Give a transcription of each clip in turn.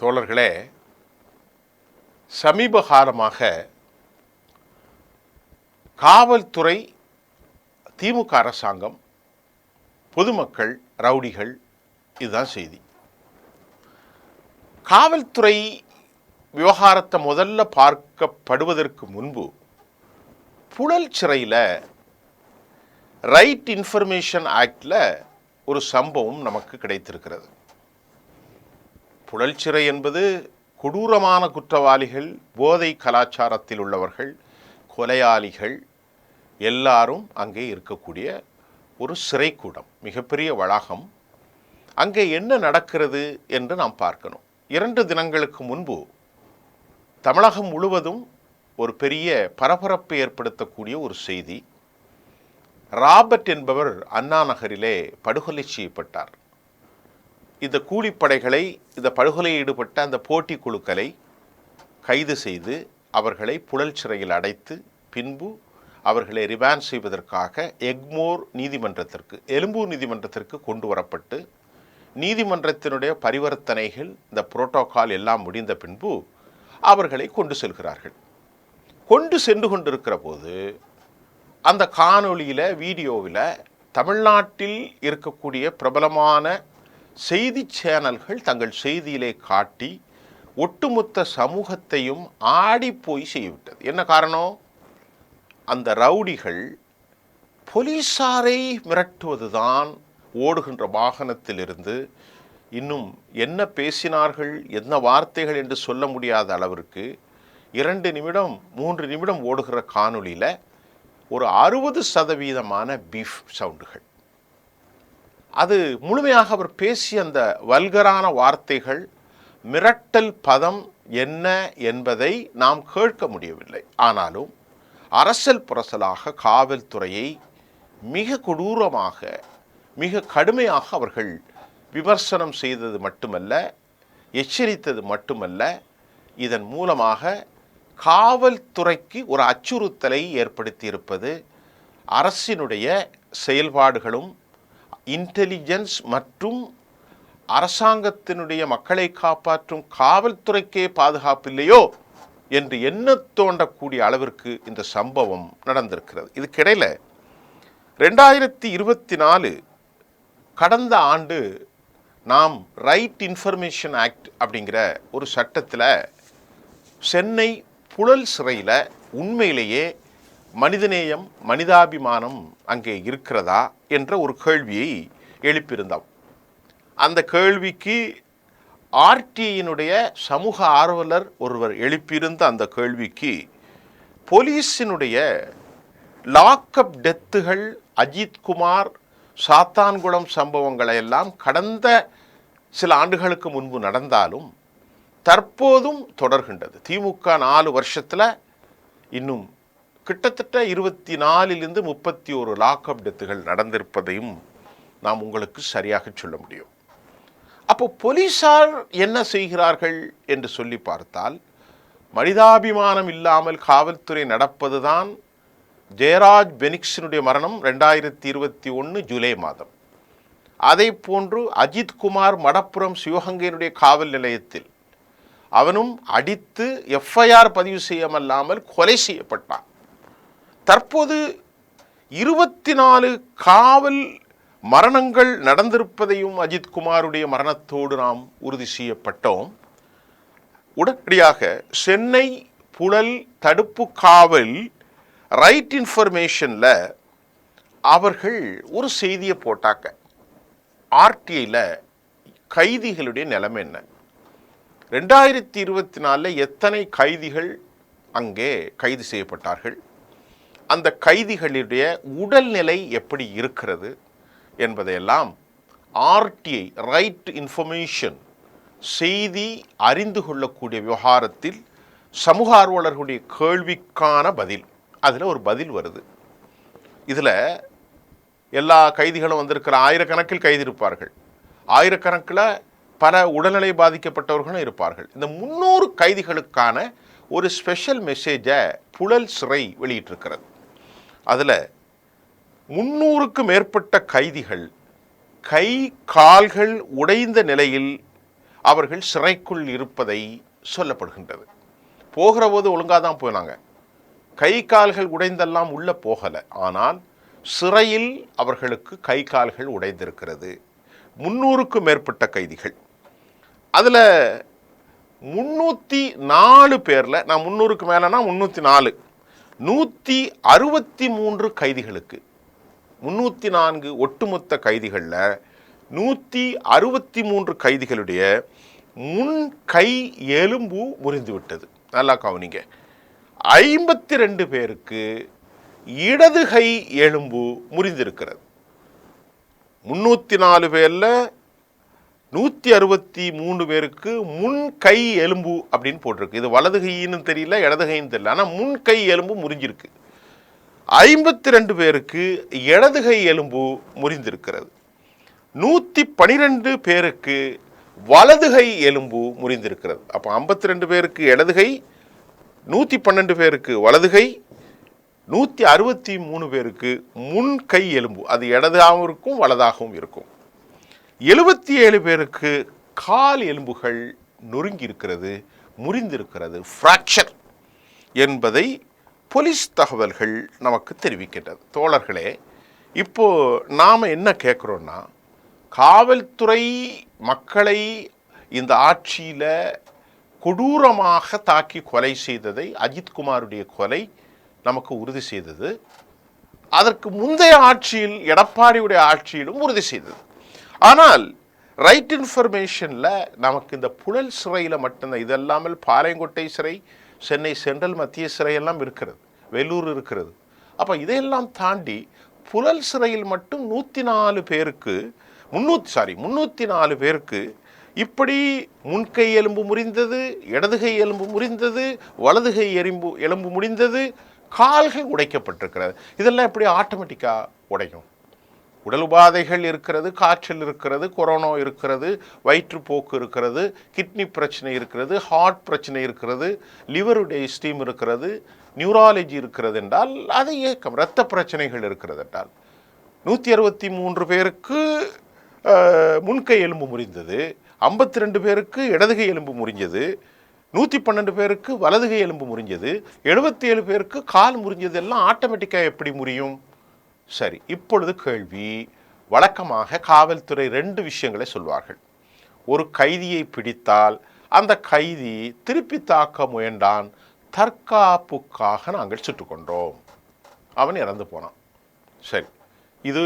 தோழர்களே, சமீப காலமாக காவல்துறை, திமுக அரசாங்கம், பொதுமக்கள், ரவுடிகள், இதுதான் செய்தி. காவல்துறை விவகாரத்தை முதல்ல பார்க்கப்படுவதற்கு முன்பு புழல் சிறையில் ரைட் இன்ஃபர்மேஷன் ஆக்டில் ஒரு சம்பவம் நமக்கு கிடைத்திருக்கிறது. புழல் சிறை என்பது கொடூரமான குற்றவாளிகள், போதை கலாச்சாரத்தில் உள்ளவர்கள், கொலையாளிகள் எல்லாரும் அங்கே இருக்கக்கூடிய ஒரு சிறைக்கூடம், மிகப்பெரிய வளாகம். அங்கே என்ன நடக்கிறது என்று நாம் பார்க்கணும். 2 தினங்களுக்கு முன்பு தமிழகம் முழுவதும் ஒரு பெரிய பரபரப்பை ஏற்படுத்தக்கூடிய ஒரு செய்தி. ராபர்ட் என்பவர் அண்ணா நகரிலே படுகொலை செய்யப்பட்டார். இந்த கூலிப்படைகளை, இந்த படுகொலையில் ஈடுபட்ட அந்த போட்டி குழுக்களை கைது செய்து அவர்களை புழல் சிறையில் அடைத்து பின்பு அவர்களை ரிமாண்ட் செய்வதற்காக எக்மோர் நீதிமன்றத்திற்கு, எழும்பூர் நீதிமன்றத்திற்கு கொண்டு வரப்பட்டு நீதிமன்றத்தினுடைய பரிவர்த்தனைகள், இந்த புரோட்டோகால் எல்லாம் முடிந்த பின்பு அவர்களை கொண்டு செல்கிறார்கள். கொண்டு சென்று கொண்டிருக்கிற போது அந்த காணொளியில், வீடியோவில் தமிழ்நாட்டில் இருக்கக்கூடிய பிரபலமான செய்தி சேனல்கள் தங்கள் செய்தியிலே காட்டி ஒட்டுமொத்த சமூகத்தையும் ஆடிப்போய் செய்துவிட்டது. என்ன காரணம்? அந்த ரவுடிகள் போலீசாரை மிரட்டுவதுதான். ஓடுகின்ற வாகனத்திலிருந்து இன்னும் என்ன பேசினார்கள், என்ன வார்த்தைகள் என்று சொல்ல முடியாத அளவிற்கு 2 நிமிடம் 3 நிமிடம் ஓடுகிற காணொளியில் ஒரு 60% பீஃப் சவுண்டுகள். அது முழுமையாக அவர் பேசிய அந்த வல்கரான வார்த்தைகள், மிரட்டல் பதம் என்ன என்பதை நாம் கேட்க முடியவில்லை. ஆனாலும் அரசல் புரசலாக காவல்துறையை மிக கொடூரமாக, மிக கடுமையாக அவர்கள் விமர்சனம் செய்தது மட்டுமல்ல, எச்சரித்தது மட்டுமல்ல, இதன் மூலமாக காவல்துறைக்கு ஒரு அச்சுறுத்தலை ஏற்படுத்தி இருப்பது அரசினுடைய செயல்பாடுகளும், இன்டெலிஜென்ஸ் மற்றும் அரசாங்கத்தினுடைய மக்களை காப்பாற்றும் காவல்துறைக்கே பாதுகாப்பில்லையோ என்று எண்ண தோண்டக்கூடிய அளவிற்கு இந்த சம்பவம் நடந்திருக்கிறது. இதுக்கிடையில் 2024 கடந்த ஆண்டு நாம் ரைட் இன்ஃபர்மேஷன் ஆக்ட் அப்படிங்கிற ஒரு சட்டத்தில் சென்னை புழல் சிறையில் உண்மையிலேயே மனிதநேயம், மனிதாபிமானம் அங்கே இருக்கிறதா என்ற ஒரு கேள்வியை எழுப்பியிருந்தோம். அந்த கேள்விக்கு ஆர்டிஐயினுடைய சமூக ஆர்வலர் ஒருவர் எழுப்பியிருந்த அந்த கேள்விக்கு போலீஸினுடைய லாக்அப் டெத்துகள், அஜித்குமார், சாத்தான்குளம் சம்பவங்களை எல்லாம் கடந்த சில ஆண்டுகளுக்கு முன்பு நடந்தாலும் தற்போதும் தொடர்கின்றது. திமுக 4 வருஷத்தில் இன்னும் கிட்டத்தட்ட 24லிருந்து 31 லாக்அப் டெத்துகள் நடந்திருப்பதையும் நாம் உங்களுக்கு சரியாக சொல்ல முடியும். அப்போ போலீசார் என்ன செய்கிறார்கள் என்று சொல்லி பார்த்தால், மனிதாபிமானம் இல்லாமல் காவல்துறை நடப்பதுதான். ஜெயராஜ் பெனிக்ஸினுடைய மரணம் 2021 ஜூலை மாதம். அதை போன்று அஜித்குமார் மடப்புரம் சிவகங்கையினுடைய காவல் நிலையத்தில் அவனும் அடித்து எஃப்ஐஆர் பதிவு செய்யாமல்லாமல் கொலை செய்யப்பட்டான். தற்போது 24 காவல் மரணங்கள் நடந்திருப்பதையும் அஜித்குமாருடைய மரணத்தோடு நாம் உறுதி செய்யப்பட்டோம். உடனடியாக சென்னை புழல் தடுப்பு காவல் ரைட் இன்ஃபர்மேஷனில் அவர்கள் ஒரு செய்தியை போட்டாக்க, ஆர்டிஐயில் கைதிகளுடைய நிலைமை என்ன, 2024 எத்தனை கைதிகள் அங்கே கைது செய்யப்பட்டார்கள், அந்த கைதிகளுடைய உடல்நிலை எப்படி இருக்கிறது என்பதையெல்லாம் ஆர்டிஐ ரைட் இன்ஃபர்மேஷன் செய்தி அறிந்து கொள்ளக்கூடிய விவகாரத்தில் சமூக ஆர்வலர்களுடைய கேள்விக்கான பதில், அதில் ஒரு பதில் வருது. இதில் எல்லா கைதிகளும் வந்திருக்கிற ஆயிரக்கணக்கில் கைது இருப்பார்கள், ஆயிரக்கணக்கில் பல உடல்நிலை பாதிக்கப்பட்டவர்களும் இருப்பார்கள். இந்த 300 கைதிகளுக்கான ஒரு ஸ்பெஷல் மெசேஜை புழல் சிறை வெளியிட்டிருக்கிறது. அதில் 300க்கும் மேற்பட்ட கைதிகள் கை கால்கள் உடைந்த நிலையில் அவர்கள் சிறைக்குள் இருப்பதை சொல்லப்படுகின்றது. போகிற போது ஒழுங்காக தான் போனாங்க, கை கால்கள் உடைந்தெல்லாம் உள்ள போகலை. ஆனால் சிறையில் அவர்களுக்கு கை கால்கள் உடைந்திருக்கிறது. 300க்கும் மேற்பட்ட கைதிகள். அதில் 304 பேரில், நான் 300க்கு மேலேனா 304, 163 கைதிகளுக்கு, 304 ஒட்டுமொத்த கைதிகளில் 163 கைதிகளுடைய முன் கை எலும்பு முறிந்துவிட்டது. நல்லா கவனிங்க. 52 பேருக்கு இடது கை எலும்பு முறிந்திருக்கிறது. 304 பேர்ல 163 பேருக்கு முன் கை எலும்பு அப்படின்னு போட்டிருக்கு. இது வலது கையின்னு தெரியல, இடது கைன்னு தெரியல, ஆனால் முன் கை எலும்பு முறிஞ்சிருக்கு. 52 பேருக்கு இடது கை எலும்பு முறிந்திருக்கிறது. 112 பேருக்கு வலதுகை எலும்பு முறிந்திருக்கிறது. அப்போ 52 பேருக்கு இடதுகை, 112 பேருக்கு வலதுகை, 163 பேருக்கு முன் கை எலும்பு, அது இடதாகவும் இருக்கும் வலதாகவும் இருக்கும். 77 பேருக்கு கால் எலும்புகள் நொறுங்கி இருக்கிறது, முறிந்திருக்கிறது, ஃப்ராக்சர் என்பதை போலீஸ் தகவல்கள் நமக்கு தெரிவிக்கின்றது. தோழர்களே, இப்போ நாம் என்ன கேட்குறோன்னா, காவல்துறை மக்களை இந்த ஆட்சியில் கொடூரமாக தாக்கி கொலை செய்ததை, அஜித்குமாருடைய கொலை நமக்கு உறுதி செய்தது. அதற்கு முந்தைய ஆட்சியில், எடப்பாடியுடைய ஆட்சியிலும் உறுதி செய்தது. ஆனால் ரைட் இன்ஃபர்மேஷனில் நமக்கு இந்த புழல் சிறையில் மட்டும்தான், இது இல்லாமல் பாளையங்கோட்டை சிறை, சென்னை சென்ட்ரல் மத்திய சிறையெல்லாம் இருக்கிறது, வெள்ளூர் இருக்கிறது. அப்போ இதையெல்லாம் தாண்டி புழல் சிறையில் மட்டும் 104 பேருக்கு 304 பேருக்கு இப்படி முன்கை எலும்பு முறிந்தது, இடதுகை எலும்பு முறிந்தது, வலதுகை எலும்பு முறிந்தது, கால்கள் உடைக்கப்பட்டிருக்கிறது. இதெல்லாம் எப்படி ஆட்டோமேட்டிக்காக உடையும்? உடல் உபாதைகள் இருக்கிறது, காய்ச்சல் இருக்கிறது, கொரோனா இருக்கிறது, வயிற்றுப்போக்கு இருக்கிறது, கிட்னி பிரச்சனை இருக்கிறது, ஹார்ட் பிரச்சனை இருக்கிறது, லிவருடைய ஸ்டீம் இருக்கிறது, நியூராலஜி இருக்கிறது என்றால் அது இயக்கம், இரத்த பிரச்சனைகள் இருக்கிறது என்றால் 163 பேருக்கு முன்கை எலும்பு முறிந்தது, 52 பேருக்கு இடதுகை எலும்பு முறிஞ்சது, 112 பேருக்கு வலதுகை எலும்பு முறிஞ்சது, 77 பேருக்கு கால் முறிஞ்சது. எல்லாம் ஆட்டோமேட்டிக்காக எப்படி முறியும்? சரி, இப்பொழுது கேள்வி. வழக்கமாக காவல்துறை 2 விஷயங்களை சொல்வார்கள். ஒரு கைதியை பிடித்தால் அந்த கைதி திருப்பி தாக்க முயன்றான், தற்காப்புக்காக நாங்கள் சுட்டுக் கொண்டோம், அவன் இறந்து போனான். சரி, இது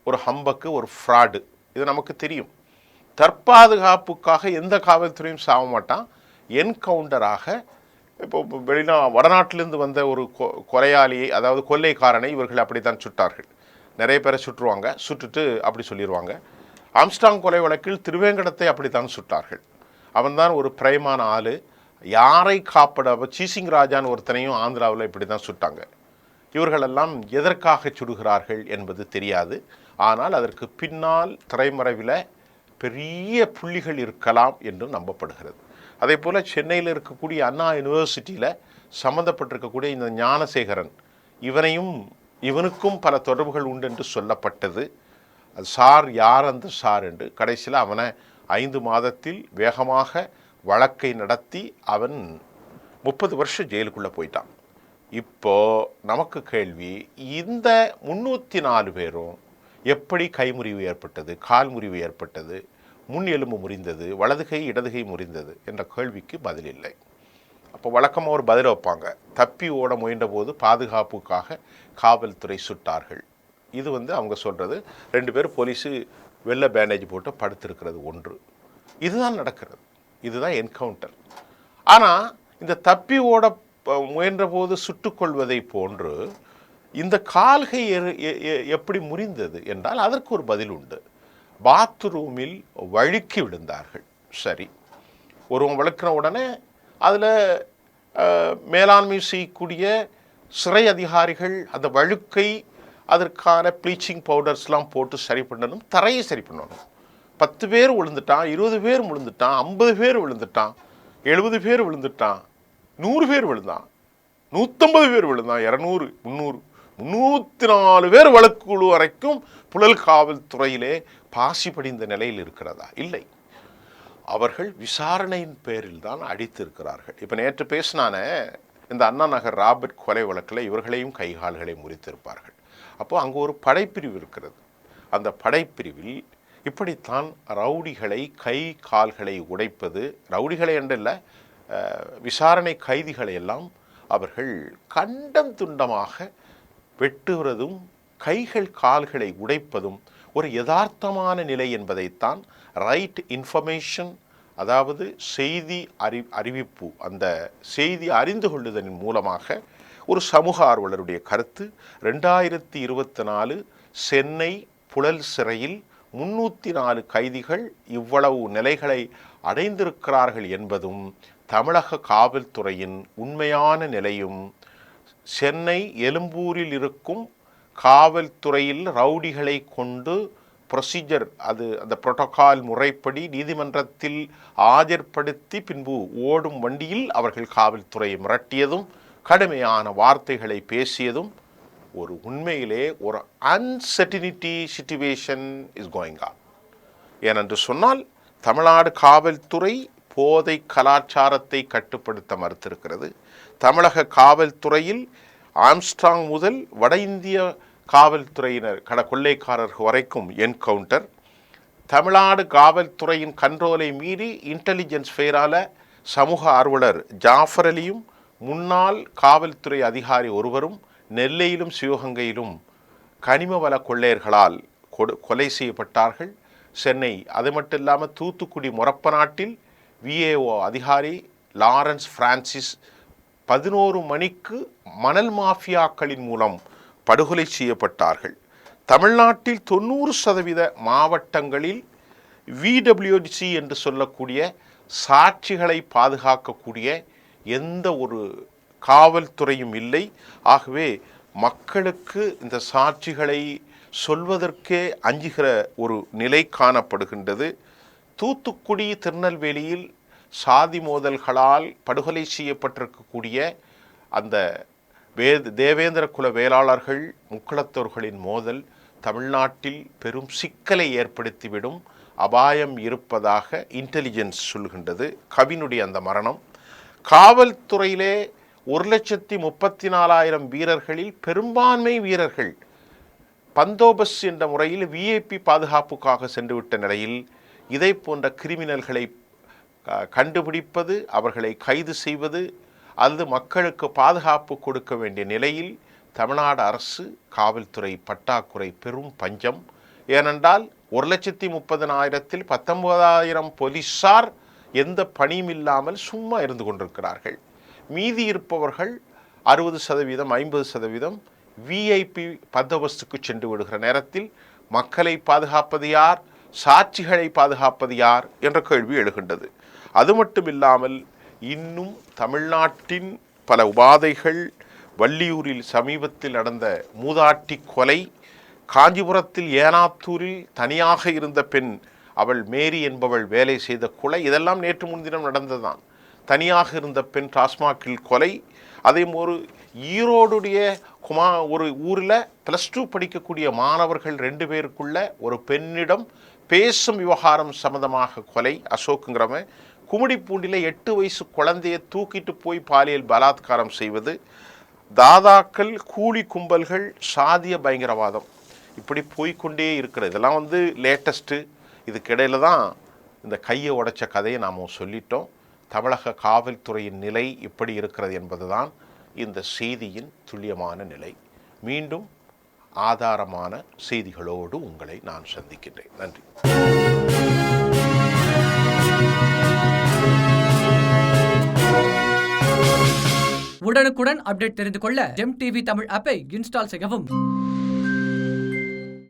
ஒரு ஹம்பக்கு, ஒரு ஃப்ராடு, இது நமக்கு தெரியும். தற்பாதுகாப்புக்காக எந்த காவல்துறையும் சாக மாட்டான். என்கவுண்டராக இப்போ வடநாட்டிலிருந்து வந்த ஒரு கொலையாளியை, அதாவது கொள்ளைக்காரனை இவர்கள் அப்படி தான் சுட்டார்கள். நிறைய பேரை சுட்டுருவாங்க, சுட்டுட்டு அப்படி சொல்லிடுவாங்க. ஆம்ஸ்டாங் கொலை வழக்கில் திருவேங்கடத்தை அப்படி தான் சுட்டார்கள். அவன்தான் ஒரு பிரைமான ஆள். யாரை காப்பட, சீசிங் ராஜான்னு ஒருத்தனையும் ஆந்திராவில் இப்படி தான் சுட்டாங்க. இவர்களெல்லாம் எதற்காக சுடுகிறார்கள் என்பது தெரியாது. ஆனால் அதற்கு பின்னால் திரைமறைவில் பெரிய புள்ளிகள் இருக்கலாம் என்று நம்பப்படுகிறது. அதே போல் சென்னையில் இருக்கக்கூடிய அண்ணா யூனிவர்சிட்டியில் சம்மந்தப்பட்டிருக்கக்கூடிய இந்த ஞானசேகரன், இவனுக்கும் பல தொடர்புகள் உண்டு என்று சொல்லப்பட்டது. அது சார் யார் அந்த சார் என்று கடைசியில் அவனை 5 மாதத்தில் வேகமாக வழக்கை நடத்தி அவன் 30 வருஷம் ஜெயிலுக்குள்ளே போயிட்டான். இப்போ நமக்கு கேள்வி, இந்த 304 பேரும் எப்படி கைமுறிவு ஏற்பட்டது, கால் முறிவு ஏற்பட்டது, முன் எலும்பு முறிந்தது, வலதுகை இடதுகை முறிந்தது என்ற கேள்விக்கு பதில் இல்லை. அப்போ வழக்கமாக ஒரு பதில் வைப்பாங்க, தப்பி ஓட முயன்ற போது பாதுகாப்புக்காக காவல்துறை சுட்டார்கள். இது அவங்க சொல்கிறது. 2 பேர் போலீஸு வெள்ளை பேண்டேஜ் போட்டு படுத்திருக்கிறது ஒன்று. இதுதான் நடக்கிறது, இதுதான் என்கவுண்டர். ஆனால் இந்த தப்பி ஓட முயன்ற போது சுட்டுக்கொள்வதை போன்று இந்த கால்கை எப்படி முறிந்தது என்றால் அதற்கு ஒரு பதில் உண்டு. பாத்ரூமில் வழுக்கி விழுந்தார்கள். சரி, ஒருவன் வழுக்கின உடனே அதில் மேலாண்மை செய்யக்கூடிய சிறை அதிகாரிகள் அந்த வழுக்கை, அதற்கான ப்ளீச்சிங் பவுடர்ஸ்லாம் போட்டு சரி பண்ணணும், தரையை சரி பண்ணணும். 10 பேர் விழுந்துட்டான், 20 பேர் விழுந்துட்டான், 50 பேர் விழுந்துட்டான், 70 பேர் விழுந்துட்டான், 100 பேர் விழுந்தான், 150 பேர் விழுந்தான், 200, 300, 304 பேர் வழக்குழு வரைக்கும் புழல் காவல்துறையிலே பாசி படிந்த நிலையில் இருக்கிறதா? இல்லை. அவர்கள் விசாரணையின் பேரில் தான் அடித்திருக்கிறார்கள். இப்போ நேற்று பேசினான இந்த அண்ணா நகர் ராபர்ட் கொலை வழக்கில் இவர்களையும் கைகால்களை முறித்திருப்பார்கள். அப்போது அங்கே ஒரு படைப்பிரிவு இருக்கிறது. அந்த படைப்பிரிவில் இப்படித்தான் ரவுடிகளை கை கால்களை உடைப்பது, ரவுடிகளை என்றல்ல, விசாரணை கைதிகளை எல்லாம் அவர்கள் கண்டம் துண்டமாக வெட்டுவதும் கைகள் கால்களை உடைப்பதும் ஒரு யதார்த்தமான நிலை என்பதைத்தான் ரைட் இன்ஃபர்மேஷன், அதாவது செய்தி அறிவிப்பு, அந்த செய்தி அறிந்து கொள்ளுதலின் மூலமாக ஒரு சமூக ஆர்வலருடைய கருத்து. 2024 சென்னை புழல் சிறையில் 304 கைதிகள் இவ்வளவு நிலைகளை அடைந்திருக்கிறார்கள் என்பதும் தமிழக காவல்துறையின் உண்மையான நிலையும், சென்னை எழும்பூரில் இருக்கும் காவல்துறையில் ரவுடிகளை கொண்டு ப்ரொசீஜர், அந்த புரோட்டோகால் முறைப்படி நீதிமன்றத்தில் ஆஜர்படுத்தி பின்பு ஓடும் வண்டியில் அவர்கள் காவல்துறையை மிரட்டியதும் கடுமையான வார்த்தைகளை பேசியதும் ஒரு உண்மையிலே ஒரு uncertainty situation is going on. ஏனென்று சொன்னால் தமிழ்நாடு காவல்துறை போதை கலாச்சாரத்தை கட்டுப்படுத்த மறுத்திருக்கிறது. தமிழக காவல்துறையில் ஆம்ஸ்ட்ராங் முதல் வட இந்திய காவல்துறையினர் கொள்ளைக்காரர்கள் வரைக்கும் என்கவுண்டர். தமிழ்நாடு காவல்துறையின் கண்ட்ரோலை மீறி இன்டெலிஜென்ஸ் ஃபேரால சமூக ஆர்வலர் ஜாஃபர் அலியும் முன்னாள் காவல்துறை அதிகாரி ஒருவரும் நெல்லையிலும் சிவகங்கையிலும் கனிம வள கொள்ளையர்களால் கொலை செய்யப்பட்டார்கள். சென்னை, அது மட்டும் இல்லாமல் தூத்துக்குடி மொரப்பநாட்டில் விஏஓ அதிகாரி லாரன்ஸ் பிரான்சிஸ் 11 மணிக்கு மணல் மாஃபியாக்களின் மூலம் படுகொலை செய்யப்பட்டார்கள். தமிழ்நாட்டில் 90% மாவட்டங்களில் VWC என்று சொல்லக்கூடிய சாட்சிகளை பாதுகாக்கக்கூடிய எந்த ஒரு காவல்துறையும் இல்லை. ஆகவே மக்களுக்கு இந்த சாட்சிகளை சொல்வதற்கே அஞ்சுகிற ஒரு நிலை காணப்படுகின்றது. தூத்துக்குடி, திருநெல்வேலியில் சாதி மோதல்களால் படுகொலை செய்யப்பட்டிருக்கக்கூடிய அந்த தேவேந்திர குல வேளாளர்கள், முக்குளத்தோர்களின் மோதல் தமிழ்நாட்டில் பெரும் சிக்கலை ஏற்படுத்திவிடும் அபாயம் இருப்பதாக இன்டெலிஜென்ஸ் சொல்கின்றது. கவினுடைய அந்த மரணம், காவல்துறையிலே 1,34,000 வீரர்களில் பெரும்பான்மை வீரர்கள் பந்தோபஸ் என்ற முறையில் விஐபி பாதுகாப்புக்காக சென்றுவிட்ட நிலையில் இதை போன்ற கிரிமினல்களை கண்டுபிடிப்பது, அவர்களை கைது செய்வது அல்லது மக்களுக்கு பாதுகாப்பு கொடுக்க வேண்டிய நிலையில் தமிழ்நாடு அரசு காவல்துறை பற்றாக்குறை, பெரும் பஞ்சம். ஏனென்றால் 1,30,000-ல் 19,000 போலீஸார் எந்த பணியும் இல்லாமல் சும்மா இருந்து கொண்டிருக்கிறார்கள். மீதி இருப்பவர்கள் 60%, 50% விஐபி பந்தோபஸ்துக்கு சென்று விடுகிற நேரத்தில் மக்களை பாதுகாப்பது யார், சாட்சிகளை பாதுகாப்பது யார் என்ற கேள்வி எழுகின்றது. அது மட்டும் இல்லாமல் இன்னும் தமிழ்நாட்டின் பல உபாதைகள், வள்ளியூரில் சமீபத்தில் நடந்த மூதாட்டி கொலை, காஞ்சிபுரத்தில் ஏனாத்தூரில் தனியாக இருந்த பெண், அவள் மேரி என்பவள் வேலை செய்த கொலை, இதெல்லாம் நேற்று முன்தினம் நடந்ததுதான். தனியாக இருந்த பெண் டாஸ்மாகில் கொலை. அதே ஒரு ஈரோடுடைய ஒரு ஊரில் +2 படிக்கக்கூடிய மாணவர்கள் 2 பேருக்குள்ள ஒரு பெண்ணிடம் பேசும் விவகாரம் சம்பந்தமாக கொலை. அசோக்குங்கிறவன் கும்மிடிப்பூண்டில் 8 வயசு குழந்தையை தூக்கிட்டு போய் பாலியல் பலாத்காரம் செய்வது, தாதாக்கள், கூலி கும்பல்கள், சாதிய பயங்கரவாதம், இப்படி போய்கொண்டே இருக்கிறது. இதெல்லாம் லேட்டஸ்ட்டு. இதுக்கிடையில் தான் இந்த கையை உடைச்ச கதையை நாம் சொல்லிட்டோம். தமிழக காவல்துறையின் நிலை எப்படி இருக்கிறது என்பதுதான் இந்த செய்தியின் துல்லியமான நிலை. மீண்டும் ஆதாரமான செய்திகளோடு உங்களை நான் சந்திக்கின்றேன். நன்றி. உடனுக்குடன் அப்டேட் தெரிந்து கொள்ள ஜெம் டிவி தமிழ் ஆப்பை இன்ஸ்டால் செய்யவும்.